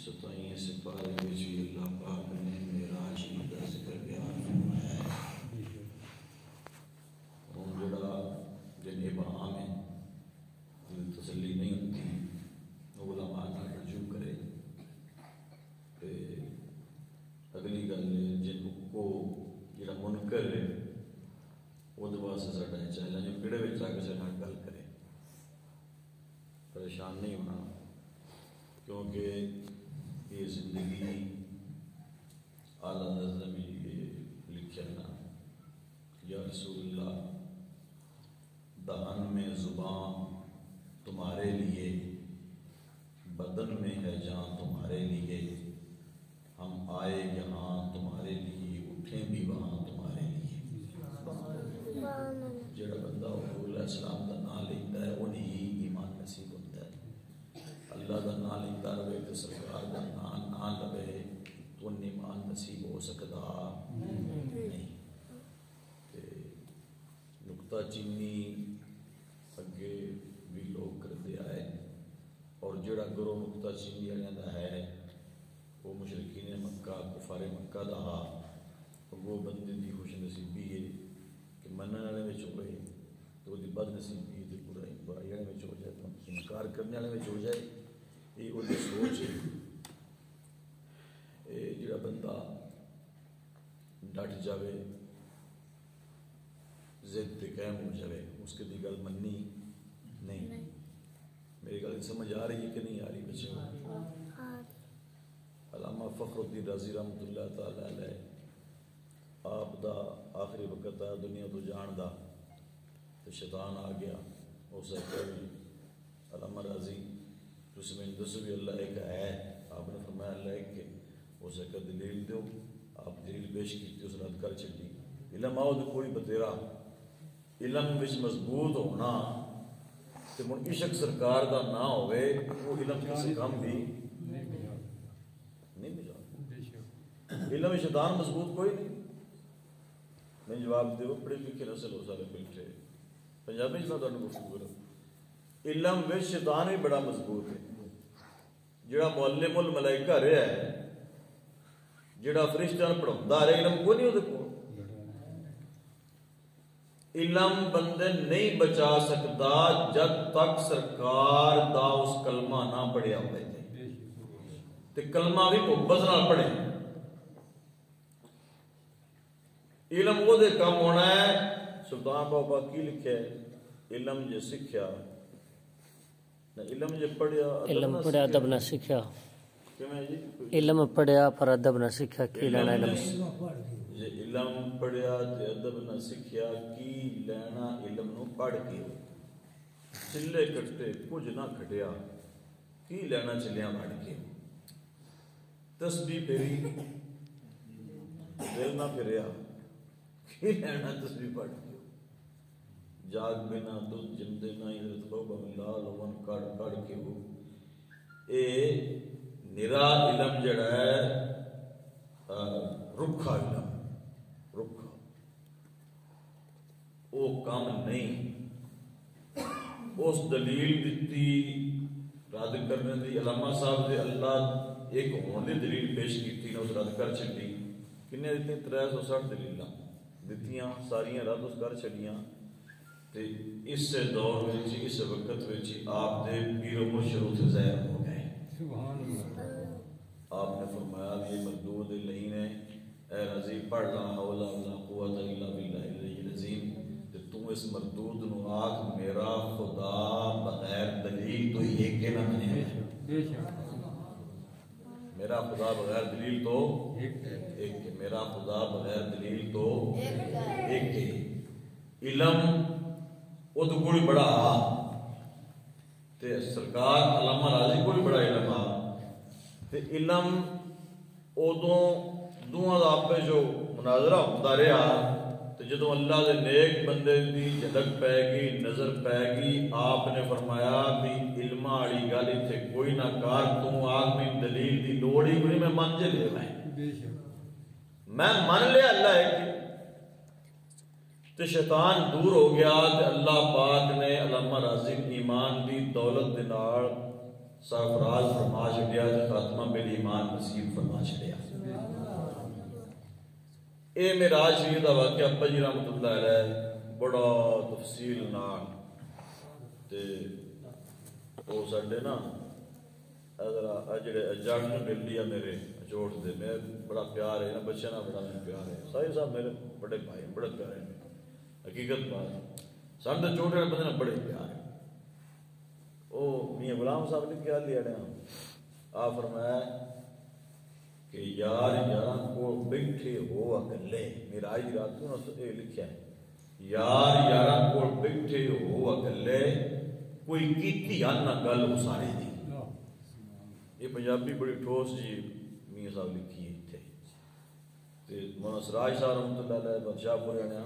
ستائیں سپارے وچ بھی اللہ پاک نے معراج دا ذکر بیان فرمایا ہے۔ ہن جڑا جناب عام ہے تسلی نہیں ہوتی علماء نال رجوع کرے تے اگلی گل جن کو جڑا منکر ہے وہ واسطے ساڈا چیلنج پیڑے وچ آ کے ساڈے نال گل کرے، پریشان نہیں ہونا، کیونکہ یہ زندگی اعلیٰ حضرت نے لکھا نا یا رسول اللہ دہن میں زبان تمہارے لیے، بدن میں ہے جان تمہارے لیے، ہم آئے یہاں تمہارے لیے، اٹھیں بھی وہاں تمہارے لیے۔ جڑا بندہ حضور علیہ السلام کا نام لیتا ہے انہیں ہی ایمان نصیب ہوتا ہے۔ اللہ کا نام لیتا رہے تو سرکار کا نام نہ لے تو انہیں ایمان نصیب ہو سکتا نہیں۔ نکتہ چینی اگے بھی لوگ کرتے آئے، اور جڑا گروہ نکتہ چینی والوں کا ہے وہ مشرکین مکہ کفار مکہ دا ہا، وہ بندے دی خوش نصیبی ہے کہ منن والے وچ ہوئے تو وہ بد نصیبی تے برائی والے وچ ہو جائے، تو انکار کرنے والے وچ ہو جائے۔ یہ وہ سوچ ہے۔ جڑا بندہ ڈٹ جاوے، ضد پہ قائم ہو جائے، اس کے دی گل مننی نہیں۔ میری گل سمجھ آ رہی ہے کہ نہیں آ رہی بچوں؟ علامہ فخر الدین رازی رحمۃ اللہ تعالی علیہ آپ دا آخری وقت آیا دنیا تو جان دا، تو شیطان آ گیا، اس سے علامہ رازی تُس میں دسو بھی اللہ ایک ہے، آپ نے فرمایا اللہ ایک ہے، اس سے دلیل دو، آپ دلیل پیش کی اس رد کر چلی۔ علم آؤ تو کوئی بتیرا، علم وچ مضبوط ہونا تے من عشق سرکار دا نہ ہوئے وہ علم کسی کام بھی نہیں ملا۔ علم شیطان مضبوط کوئی نہیں۔ میں جواب دے پڑھے لکھے نسل ہو سارے بیٹھے پنجابی میں تمہیں گفتگو کروں، علم وچ شیطان بھی بڑا مضبوط ہے۔ جڑا معلم الملائکہ رہا ہے، جڑا فرشتیاں پڑھاوندا رہا، علم کوئی نہیں وہ دیکھو۔ علم بندے نہیں بچا سکتا جب تک سرکار دا اس کلمہ نہ پڑھیا ہوئے تے کلمہ بھی محبت نہ پڑھے۔ علم وہ دے کام ہونا ہے۔ سلطان بابا کی لکھے علم جے سکھیا نہ علم جے پڑھیا، علم پڑھیا ادب نہ سکھیا، علم پڑھیا پر ادب نہ سکھیا کی لینا علم؟ جے علم پڑھیا تے ادب نہ سکھیا کی لینا علم نو پڑھ کے؟ چلے کٹے کچھ نہ کھٹیا کی لینا چلیاں پڑھ کے؟ تسبیح پھیری دل نہ پھریا کی لینا تسبیح پڑھ کے؟ جاگ بنا دودھ جمدے نہ حضرت بابا ملال ون کڑ کڑ کے ہو۔ اے نرا علم جڑا ہے رکھا علم، رکھا وہ کام نہیں۔ اس دلیل دیتی رد کرنے دی علامہ صاحب دے اللہ ایک ہون دی دلیل پیش کی تھی، اس رد کر چھڑی۔ کنے دیتی 360 دلیلاں دیتیاں، ساریاں رد اس کر چھڑیاں۔ اس سے دور وچ اس وقت وچ آپ دے پیر و مرشد سے ظاہر ہو گئے۔ آپ نے فرمایا یہ مردود لین ہے، اے رضی پڑھ لا حول ولا قوت الا باللہ العلی العظیم، تے تو اس مردود نو آکھ میرا خدا بغیر دلیل تو ایک کے نہ بنے، میرا خدا بغیر دلیل تو ایک ہے، میرا خدا بغیر دلیل تو ایک ہے۔ علم وہ تو کوئی بڑا تے سرکار علامہ راضی کوئی بڑا علم تے علم ادوں دوہاں دا آپے جو مناظرہ ہوتا رہا تے جدوں اللہ دے نیک بندے دی جھلک پے گی، نظر پے گی، آپ نے فرمایا بھی علم والی گل اتھے کوئی نہ کار، تو آگ میں دلیل دی لوڑ ہی کوئی، میں من جے لے میں من لیا اللہ ہے کہ تو شیطان دور ہو گیا تے اللہ پاک نے علامہ راضی ایمان دی دولت دے نال سرفراز فرما چھڑیا تے خاتمہ بل ایمان نصیب فرما چھڑیا۔ اے معراج شریف دا واقعہ ابا جی رحمۃ اللہ علیہ بڑا تفصیل نال تے او ساڈے نا ذرا جڑے جڑ مل لیا میرے جوڑ دے میں بڑا پیار ہے نا بچے نا بڑا میں پیار ہے سائی صاحب میرے بڑے بھائی بڑے پیارے ہیں حقیقت بات سن دے چھوٹے بندے نا بڑے پیار ہے۔ او میاں غلام صاحب نے کیا لیا آ فرمایا کہ یار یاراں کو بیٹھے ہو اکلے میراج دی رات کو اے لکھیا ہے یار یاراں کو بیٹھے ہو اکلے کوئی کیتی نہ گل اساڑے دی۔ یہ پنجابی بڑی ٹھوس جی میاں صاحب لکھی ہے اتنے تے مولانا سراج صاحب رحمۃ اللہ علیہ بادشاہ پورے نے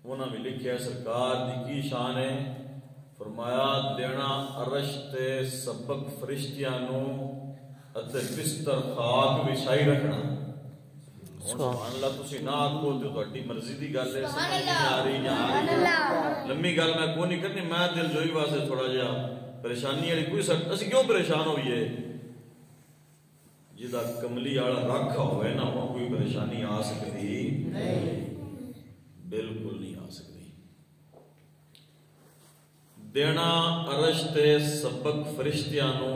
انہاں بھی لکھیا ہے سرکار دی کی شان ہے فرمایا دینا عرش تے سبق فرشتیاں نو اتے بستر خاک وچھائی رکھنا۔ سبحان اللہ تسی نہ آکھو تے تہاڈی مرضی دی گل ہے سمجھ نہیں آ رہی یا لمبی گل میں کوئی نہیں کرنی میں دل جوئی واسطے تھوڑا جہا پریشانی والی کوئی سک اسی کیوں پریشان ہوئیے جدا کملی والا رکھا ہوئے نا وہاں کوئی پریشانی آ سکتی بالکل نہیں آ سکتی۔ دینا عرش تے سبق فرشتیاں نو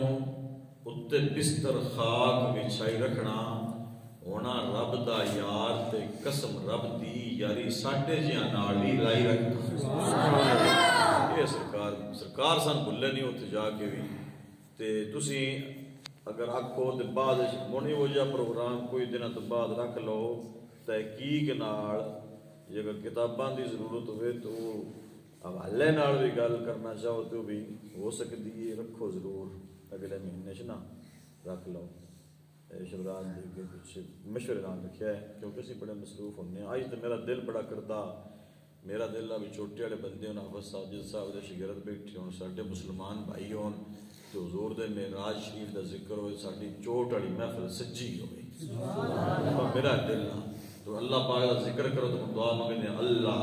اتے بستر خاک بچھائی رکھنا ہونا رب دا یار تے قسم رب دی یاری ساڈے جیاں نال بھی لائی رکھنا۔ یہ سرکار سن بھلے نہیں ہوتے جا کے بھی تے تسی اگر آکھو تے بعد ہونی ہو جا پروگرام کوئی دن تو بعد رکھ لو تحقیق نال اگر کتاباں دی ضرورت ہوئے تو حوالے نال بھی گل کرنا چاہو تو بھی ہو سکتی ہے رکھو ضرور اگلے مہینے چ نا رکھ لو شبران دی کے کچھ مشورے نال رکھیا ہے کیونکہ اسی بڑے مصروف ہونے ہیں۔ آج تو میرا دل بڑا کردا میرا دل ابھی چھوٹے والے بندے ہوں حافظ ساجد صاحب دے شاگرد بیٹھے ہون ساڈے مسلمان بھائی ہون تے حضور دے معراج شریف دا ذکر ہوئے ساڈی چوٹ والی محفل سجی ہوئے میرا دل تو اللہ پاک دا ذکر کرو تو دعا مانگنے اللہ